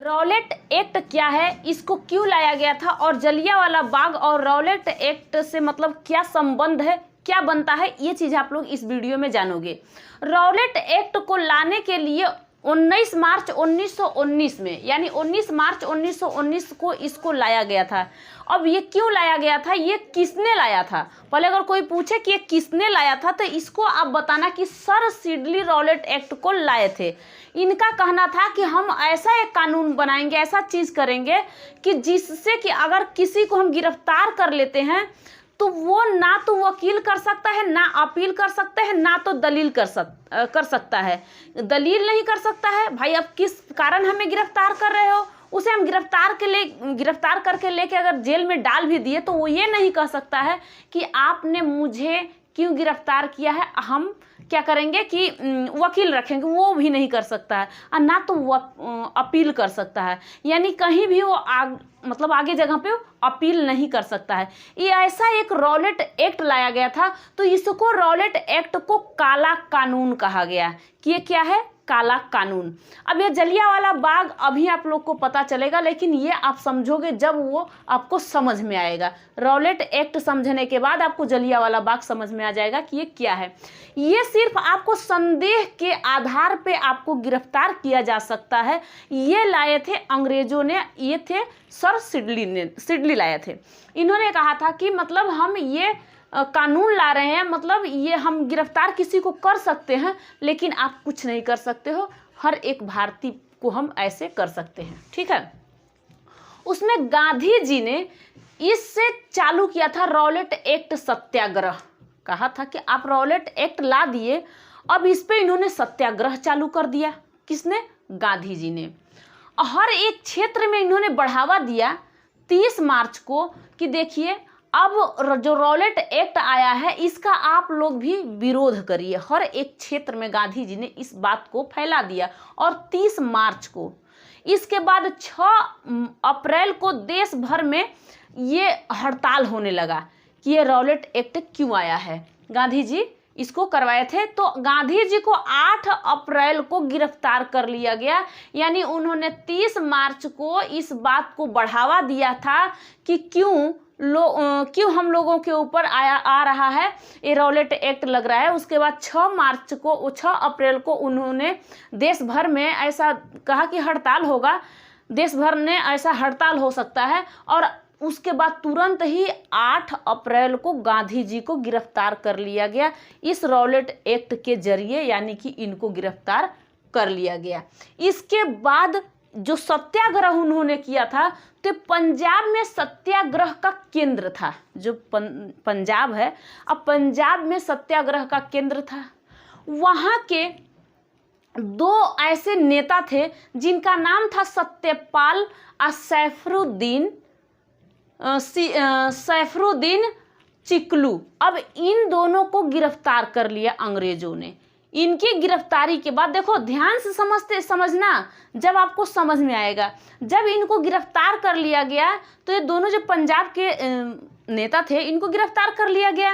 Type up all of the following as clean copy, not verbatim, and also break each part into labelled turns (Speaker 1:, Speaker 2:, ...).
Speaker 1: Rowlatt act क्या है, इसको क्यों लाया गया था और जलियांवाला बाग और रॉलेट एक्ट से मतलब क्या संबंध है, क्या बनता है, ये चीज़ आप लोग इस वीडियो में जानोगे। रॉलेट एक्ट को लाने के लिए 19 मार्च 1919 में, यानी 19 मार्च 1919 को इसको लाया गया था। अब ये क्यों लाया गया था, ये किसने लाया था, पहले अगर कोई पूछे कि ये किसने लाया था तो इसको आप बताना कि सर सिडली रॉलेट एक्ट को लाए थे। इनका कहना था कि हम ऐसा एक कानून बनाएंगे, ऐसा चीज़ करेंगे कि जिससे कि अगर किसी को हम गिरफ्तार कर लेते हैं तो वो ना तो वकील कर सकता है, ना अपील कर सकते हैं, ना तो दलील कर सकता है। दलील नहीं कर सकता है, भाई अब किस कारण हमें गिरफ्तार कर रहे हो, उसे हम गिरफ्तार करके लेके अगर जेल में डाल भी दिए तो वो ये नहीं कह सकता है कि आपने मुझे क्यों गिरफ्तार किया है, हम क्या करेंगे कि वकील रखेंगे, वो भी नहीं कर सकता है। और ना तो वो अपील कर सकता है, यानी कहीं भी वो मतलब आगे जगह पे अपील नहीं कर सकता है। ये ऐसा एक रॉलेट एक्ट लाया गया था, तो इसको रॉलेट एक्ट को काला कानून कहा गया कि ये क्या है, काला कानून। अब ये जलियांवाला बाग अभी आप लोग को पता चलेगा, लेकिन ये आप समझोगे जब वो आपको समझ में आएगा। रॉलेट एक्ट समझने के बाद आपको जलियांवाला बाग समझ में आ जाएगा कि ये क्या है। ये सिर्फ आपको संदेह के आधार पे आपको गिरफ्तार किया जा सकता है। ये लाए थे अंग्रेजों ने, ये थे सर सिडली लाए थे। इन्होंने कहा था कि मतलब हम ये कानून ला रहे हैं, मतलब ये हम गिरफ्तार किसी को कर सकते हैं, लेकिन आप कुछ नहीं कर सकते हो, हर एक भारतीय को हम ऐसे कर सकते हैं, ठीक है। उसमें गांधी जी ने इससे चालू किया था रॉलेट एक्ट सत्याग्रह। कहा था कि आप रॉलेट एक्ट ला दिए, अब इस पे इन्होंने सत्याग्रह चालू कर दिया। किसने? गांधी जी ने। हर एक क्षेत्र में इन्होंने बढ़ावा दिया 30 मार्च को कि देखिए अब जो रॉलेट एक्ट आया है इसका आप लोग भी विरोध करिए। हर एक क्षेत्र में गांधी जी ने इस बात को फैला दिया। और 30 मार्च को, इसके बाद 6 अप्रैल को देश भर में ये हड़ताल होने लगा कि ये रॉलेट एक्ट क्यों आया है। गांधी जी इसको करवाए थे, तो गांधी जी को 8 अप्रैल को गिरफ्तार कर लिया गया। यानी उन्होंने 30 मार्च को इस बात को बढ़ावा दिया था कि क्यों हम लोगों के ऊपर आ रहा है ये रॉलेट एक्ट लग रहा है। उसके बाद 6 अप्रैल को उन्होंने देश भर में ऐसा कहा कि हड़ताल होगा, देश भर में ऐसा हड़ताल हो सकता है। और उसके बाद तुरंत ही 8 अप्रैल को गांधी जी को गिरफ्तार कर लिया गया इस रॉलेट एक्ट के जरिए, यानी कि इनको गिरफ्तार कर लिया गया। इसके बाद जो सत्याग्रह उन्होंने किया था, तो पंजाब में सत्याग्रह का केंद्र था। जो पंजाब है, अब पंजाब में सत्याग्रह का केंद्र था। वहाँ के 2 ऐसे नेता थे जिनका नाम था सत्यपाल और सैफुद्दीन चिकलू। अब इन दोनों को गिरफ्तार कर लिया अंग्रेजों ने। इनकी गिरफ्तारी के बाद देखो ध्यान से समझना, जब आपको समझ में आएगा। जब इनको गिरफ्तार कर लिया गया तो ये दोनों जो पंजाब के नेता थे, इनको गिरफ्तार कर लिया गया,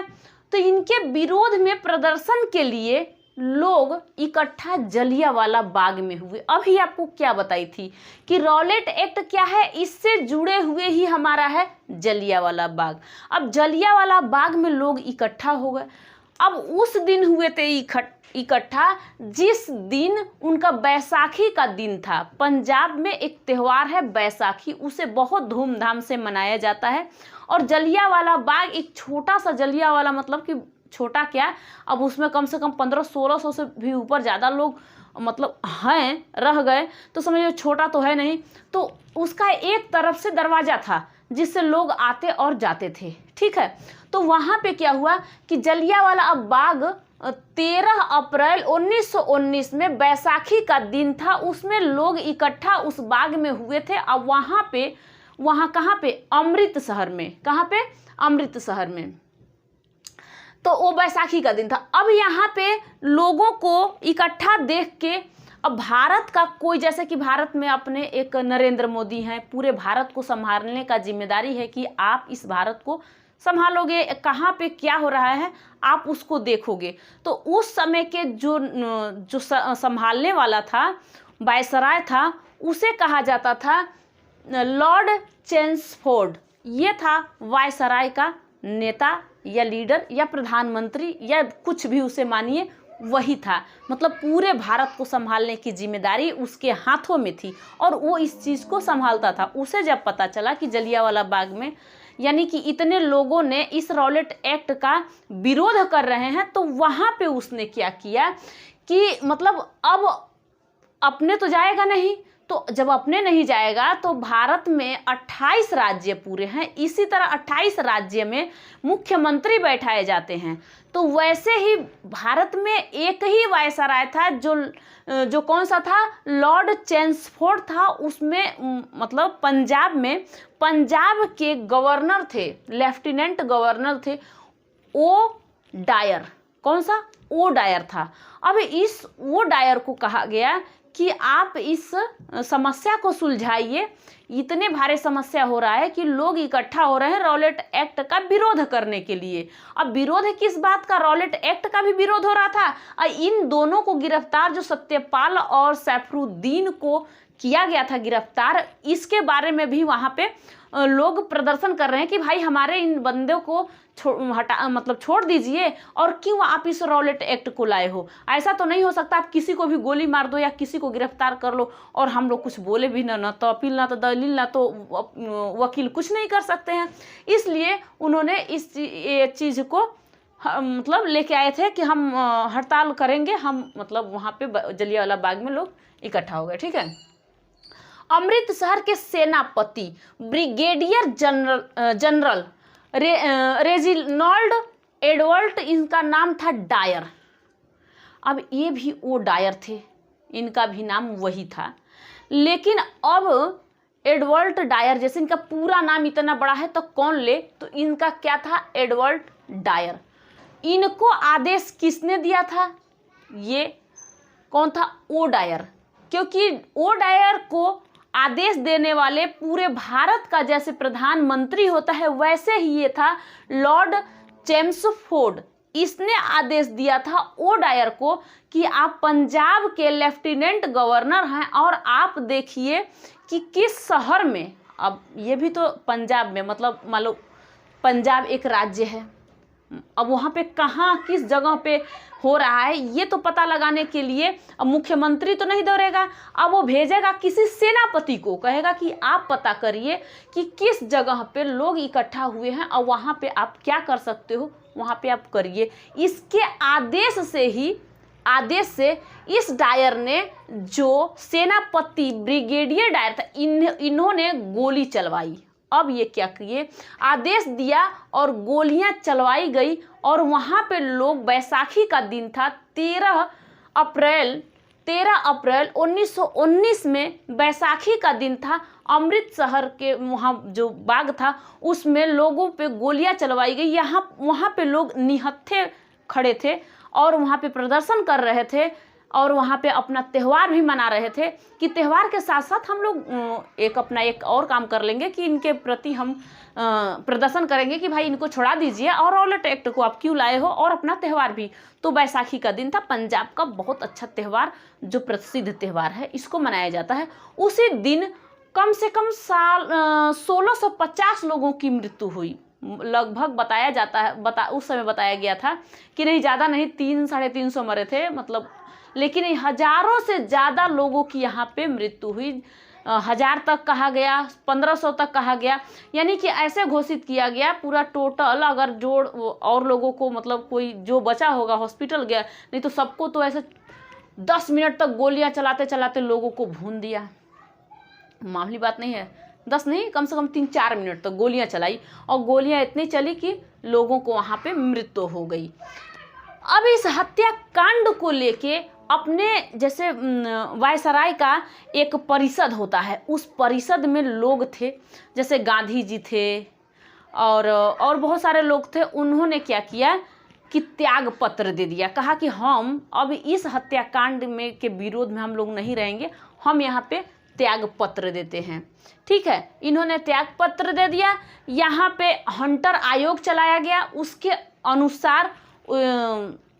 Speaker 1: तो इनके विरोध में प्रदर्शन के लिए लोग इकट्ठा जलियांवाला बाग में हुए। अभी आपको क्या बताई थी कि रॉलेट एक्ट क्या है, इससे जुड़े हुए ही हमारा है जलियांवाला बाग। अब जलियांवाला बाग में लोग इकट्ठा हो गए। अब उस दिन हुए थे इकट्ठा जिस दिन उनका बैसाखी का दिन था। पंजाब में एक त्यौहार है बैसाखी, उसे बहुत धूमधाम से मनाया जाता है। और जलियांवाला बाग एक छोटा सा जलियांवाला, मतलब कि छोटा क्या, अब उसमें कम से कम 1500-1600 से भी ऊपर ज़्यादा लोग मतलब हैं, रह गए, तो समझिए छोटा तो है नहीं। तो उसका एक तरफ से दरवाज़ा था जिससे लोग आते और जाते थे, ठीक है। तो वहाँ पे क्या हुआ कि जलियांवाला बाग 13 अप्रैल 1919 में बैसाखी का दिन था, उसमें लोग इकट्ठा उस बाग में हुए थे। अब वहाँ कहाँ पे, अमृतसर में। कहाँ पे? अमृतसर में। तो वो बैसाखी का दिन था। अब यहाँ पे लोगों को इकट्ठा देख के, अब भारत का कोई, जैसे कि भारत में अपने एक नरेंद्र मोदी हैं, पूरे भारत को संभालने का जिम्मेदारी है कि आप इस भारत को संभालोगे, कहाँ पे क्या हो रहा है आप उसको देखोगे। तो उस समय के जो संभालने वाला था, वायसराय था, उसे कहा जाता था लॉर्ड चेम्सफोर्ड। ये था वायसराय का नेता या लीडर या प्रधानमंत्री या कुछ भी उसे मानिए, वही था। मतलब पूरे भारत को संभालने की जिम्मेदारी उसके हाथों में थी और वो इस चीज़ को संभालता था। उसे जब पता चला कि जलियांवाला बाग में यानी कि इतने लोगों ने इस रॉलेट एक्ट का विरोध कर रहे हैं, तो वहाँ पे उसने क्या किया कि मतलब अब अपने तो जाएगा नहीं, तो जब अपने नहीं जाएगा तो भारत में 28 राज्य पूरे हैं, इसी तरह 28 राज्य में मुख्यमंत्री बैठाए जाते हैं। तो वैसे ही भारत में एक ही वायसराय था जो कौन सा था, लॉर्ड चेम्सफोर्ड था। उसमें मतलब पंजाब के गवर्नर थे, लेफ्टिनेंट गवर्नर थे ओ डायर। कौन सा? ओ डायर था। अब इस ओ डायर को कहा गया कि आप इस समस्या को सुलझाइए, इतने भारी समस्या हो रहा है कि लोग इकट्ठा हो रहे हैं रॉलेट एक्ट का विरोध करने के लिए। अब विरोध किस बात का? रॉलेट एक्ट का भी विरोध हो रहा था और इन दोनों को गिरफ्तार, जो सत्यपाल और सैफुद्दीन को किया गया था गिरफ्तार, इसके बारे में भी वहाँ पे लोग प्रदर्शन कर रहे हैं कि भाई हमारे इन बंदों को छोड़ दीजिए, और क्यों आप इस रॉलेट एक्ट को लाए हो? ऐसा तो नहीं हो सकता आप किसी को भी गोली मार दो या किसी को गिरफ्तार कर लो और हम लोग कुछ बोले भी ना तो अपील ना तो दलील ना तो वकील कुछ नहीं कर सकते हैं। इसलिए उन्होंने इस चीज़ को मतलब लेके आए थे कि हम हड़ताल करेंगे, हम मतलब वहाँ पे जलियांवाला बाग में लोग इकट्ठा हो गए। ठीक है। अमृतसर के सेनापति ब्रिगेडियर जनरल रेजिनाल्ड एडवर्ड, इनका नाम था डायर। अब ये भी ओ डायर थे, इनका भी नाम वही था, लेकिन अब एडवर्ड डायर जैसे इनका पूरा नाम इतना बड़ा है तो कौन ले, तो इनका क्या था, एडवर्ड डायर। इनको आदेश किसने दिया था? ये कौन था? O Dyer. क्योंकि ओ डायर को आदेश देने वाले पूरे भारत का जैसे प्रधानमंत्री होता है, वैसे ही ये था लॉर्ड चेम्सफोर्ड। इसने आदेश दिया था ओ डायर को कि आप पंजाब के लेफ्टिनेंट गवर्नर हैं और आप देखिए कि किस शहर में, अब ये भी तो पंजाब में, मतलब मान लो पंजाब एक राज्य है, अब वहाँ पे कहाँ किस जगह पे हो रहा है ये तो पता लगाने के लिए अब मुख्यमंत्री तो नहीं दौड़ेगा, अब वो भेजेगा किसी सेनापति को, कहेगा कि आप पता करिए कि किस जगह पे लोग इकट्ठा हुए हैं और वहाँ पे आप क्या कर सकते हो, वहाँ पे आप करिए। इसके आदेश से इस डायर ने, जो सेनापति ब्रिगेडियर डायर था, इन्होंने गोली चलवाई। अब ये क्या किए, आदेश दिया और गोलियां चलवाई गई और वहाँ पे लोग, बैसाखी का दिन था 13 अप्रैल 1919 में बैसाखी का दिन था। अमृतसर के वहाँ जो बाग था उसमें लोगों पे गोलियां चलवाई गई। वहाँ पे लोग निहत्थे खड़े थे और वहाँ पे प्रदर्शन कर रहे थे और वहाँ पे अपना त्यौहार भी मना रहे थे कि त्यौहार के साथ साथ हम लोग एक और काम कर लेंगे कि इनके प्रति हम प्रदर्शन करेंगे कि भाई इनको छोड़ा दीजिए और रॉलेट एक्ट को आप क्यों लाए हो, और अपना त्यौहार भी। तो बैसाखी का दिन था, पंजाब का बहुत अच्छा त्यौहार, जो प्रसिद्ध त्यौहार है, इसको मनाया जाता है। उसी दिन कम से कम 1650 लोगों की मृत्यु हुई लगभग, बताया जाता है। उस समय बताया गया था कि नहीं, ज़्यादा नहीं, 300-350 मरे थे मतलब, लेकिन हजारों से ज़्यादा लोगों की यहाँ पे मृत्यु हुई। 1000 तक कहा गया, 1500 तक कहा गया, यानी कि ऐसे घोषित किया गया पूरा टोटल अगर जोड़ और लोगों को, मतलब कोई जो बचा होगा हॉस्पिटल गया, नहीं तो सबको तो ऐसे 10 मिनट तक गोलियां चलाते चलाते लोगों को भून दिया। मामूली बात नहीं है, 10 नहीं, कम से कम 3-4 मिनट तक गोलियां चलाई और गोलियां इतनी चली कि लोगों को वहाँ पे मृत्यु हो गई। अब इस हत्याकांड को लेके अपने जैसे वायसराय का एक परिषद होता है, उस परिषद में लोग थे, जैसे गांधी जी थे और बहुत सारे लोग थे। उन्होंने क्या किया कि त्याग पत्र दे दिया, कहा कि हम अब इस हत्याकांड में के विरोध में हम लोग नहीं रहेंगे, हम यहाँ पे त्याग पत्र देते हैं। ठीक है, इन्होंने त्याग पत्र दे दिया। यहाँ पे हंटर आयोग चलाया गया, उसके अनुसार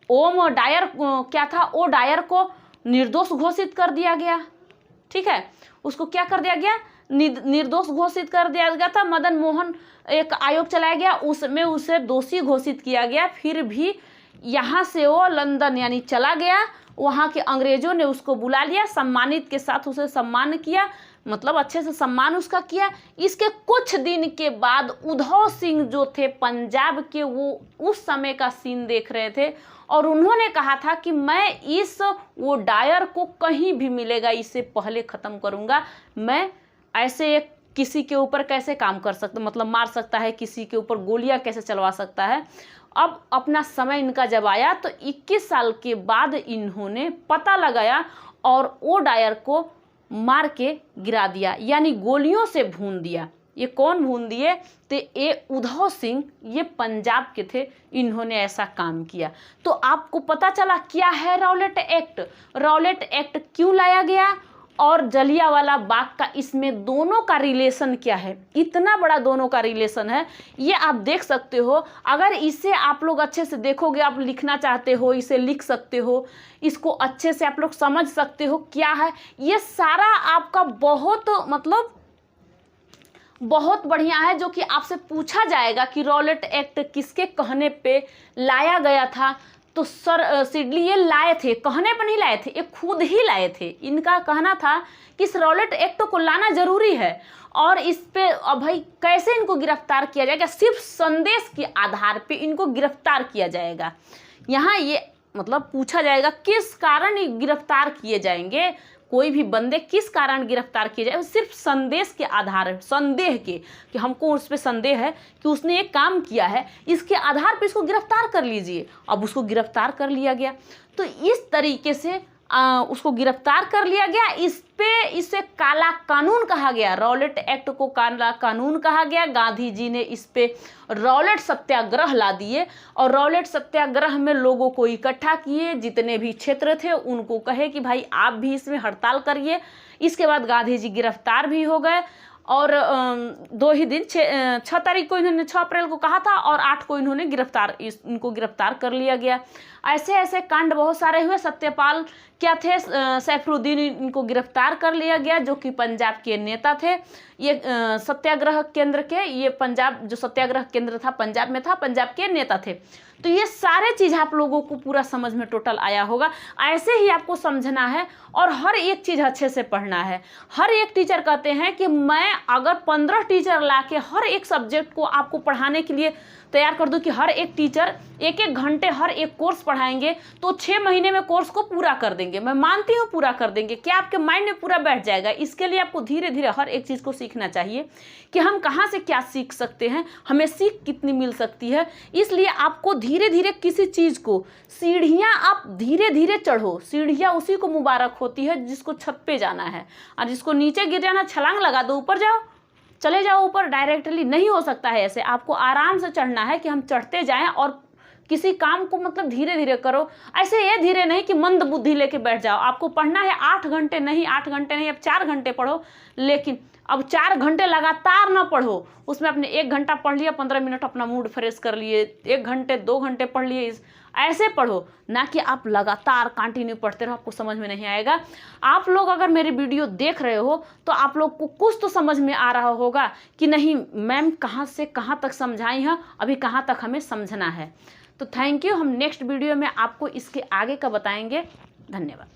Speaker 1: ओ डायर को निर्दोष घोषित कर दिया गया। ठीक है, उसको क्या कर दिया गया, निर्दोष घोषित कर दिया गया था। मदन मोहन एक आयोग चलाया गया, उसमें उसे दोषी घोषित किया गया। फिर भी यहाँ से वो लंदन यानी चला गया, वहाँ के अंग्रेजों ने उसको बुला लिया, सम्मानित के साथ उसे सम्मान किया, मतलब अच्छे से सम्मान उसका किया। इसके कुछ दिन के बाद उधव सिंह जो थे पंजाब के, वो उस समय का सीन देख रहे थे और उन्होंने कहा था कि मैं इस वो डायर को कहीं भी मिलेगा इससे पहले ख़त्म करूँगा। मैं ऐसे एक किसी के ऊपर कैसे काम कर सकता, मतलब मार सकता है, किसी के ऊपर गोलियां कैसे चलवा सकता है। अब अपना समय इनका जब आया तो 21 साल के बाद इन्होंने पता लगाया और वो डायर को मार के गिरा दिया, यानी गोलियों से भून दिया। ये कौन भून दिए? तो ये उधव सिंह, ये पंजाब के थे, इन्होंने ऐसा काम किया। तो आपको पता चला क्या है रॉलेट एक्ट, रॉलेट एक्ट क्यों लाया गया और जलियांवाला बाग का इसमें दोनों का रिलेशन क्या है। इतना बड़ा दोनों का रिलेशन है, ये आप देख सकते हो। अगर इसे आप लोग अच्छे से देखोगे, आप लिखना चाहते हो इसे लिख सकते हो, इसको अच्छे से आप लोग समझ सकते हो क्या है। ये सारा आपका बहुत बढ़िया है, जो कि आपसे पूछा जाएगा कि रॉलेट एक्ट किसके कहने पे लाया गया था। तो सर सिडली ये लाए थे, कहने पर नहीं लाए थे, ये खुद ही लाए थे। इनका कहना था कि इस रॉलेट एक्ट को लाना जरूरी है और इस पे अब भाई कैसे इनको गिरफ्तार किया जाएगा, सिर्फ संदेश के आधार पे इनको गिरफ्तार किया जाएगा। यहाँ ये मतलब पूछा जाएगा किस कारण ये गिरफ्तार किए जाएंगे, कोई भी बंदे किस कारण गिरफ्तार किए जाए, सिर्फ संदेश के आधार, संदेह के, कि हमको उस पर संदेह है कि उसने एक काम किया है, इसके आधार पर इसको गिरफ्तार कर लीजिए। अब उसको गिरफ्तार कर लिया गया, तो इस तरीके से उसको गिरफ्तार कर लिया गया। इसे काला कानून कहा गया, रॉलेट एक्ट को काला कानून कहा गया। गांधी जी ने इस पे रॉलेट सत्याग्रह ला दिए और रॉलेट सत्याग्रह में लोगों को इकट्ठा किए, जितने भी क्षेत्र थे उनको कहे कि भाई आप भी इसमें हड़ताल करिए। इसके बाद गांधी जी गिरफ्तार भी हो गए और 2 ही दिन 6 तारीख को इन्होंने 6 अप्रैल को कहा था और 8 को इन्होंने इनको गिरफ्तार कर लिया गया। ऐसे ऐसे कांड बहुत सारे हुए। सत्यपाल क्या थे, सैफुद्दीन, इनको गिरफ्तार कर लिया गया, जो कि पंजाब के नेता थे। ये सत्याग्रह केंद्र के, ये पंजाब जो सत्याग्रह केंद्र था पंजाब में था, पंजाब के नेता थे। तो ये सारे चीज़ आप लोगों को पूरा समझ में टोटल आया होगा। ऐसे ही आपको समझना है और हर एक चीज़ अच्छे से पढ़ना है। हर एक टीचर कहते हैं कि मैं अगर 15 टीचर लाके हर एक सब्जेक्ट को आपको पढ़ाने के लिए तैयार कर दूं कि हर एक टीचर 1-1 घंटे हर एक कोर्स पढ़ाएंगे तो 6 महीने में कोर्स को पूरा कर देंगे। मैं मानती हूँ पूरा कर देंगे, क्या आपके माइंड में पूरा बैठ जाएगा। इसके लिए आपको धीरे धीरे हर एक चीज़ को सीखना चाहिए कि हम कहाँ से क्या सीख सकते हैं, हमें सीख कितनी मिल सकती है। इसलिए आपको धीरे धीरे किसी चीज़ को, सीढ़ियाँ आप धीरे धीरे चढ़ो। सीढ़ियाँ उसी को मुबारक होती है जिसको छत पे जाना है, और जिसको नीचे गिर जाना छलांग लगा दो, ऊपर जाओ, चले जाओ ऊपर। डायरेक्टली नहीं हो सकता है ऐसे, आपको आराम से चढ़ना है कि हम चढ़ते जाएं और किसी काम को मतलब धीरे धीरे करो। ऐसे ये धीरे नहीं कि मंद बुद्धि लेके बैठ जाओ। आपको पढ़ना है 8 घंटे नहीं, 8 घंटे नहीं, अब 4 घंटे पढ़ो, लेकिन अब 4 घंटे लगातार ना पढ़ो। उसमें अपने 1 घंटा पढ़ लिया, 15 मिनट अपना मूड फ्रेश कर लिए, 1 घंटे 2 घंटे पढ़ लिए, ऐसे पढ़ो, ना कि आप लगातार कंटिन्यू पढ़ते रहो, आपको समझ में नहीं आएगा। आप लोग अगर मेरी वीडियो देख रहे हो तो आप लोग को कुछ तो समझ में आ रहा होगा कि नहीं मैम कहाँ से कहाँ तक समझाई है, अभी कहाँ तक हमें समझना है। तो थैंक यू। हम नेक्स्ट वीडियो में आपको इसके आगे का बताएंगे। धन्यवाद।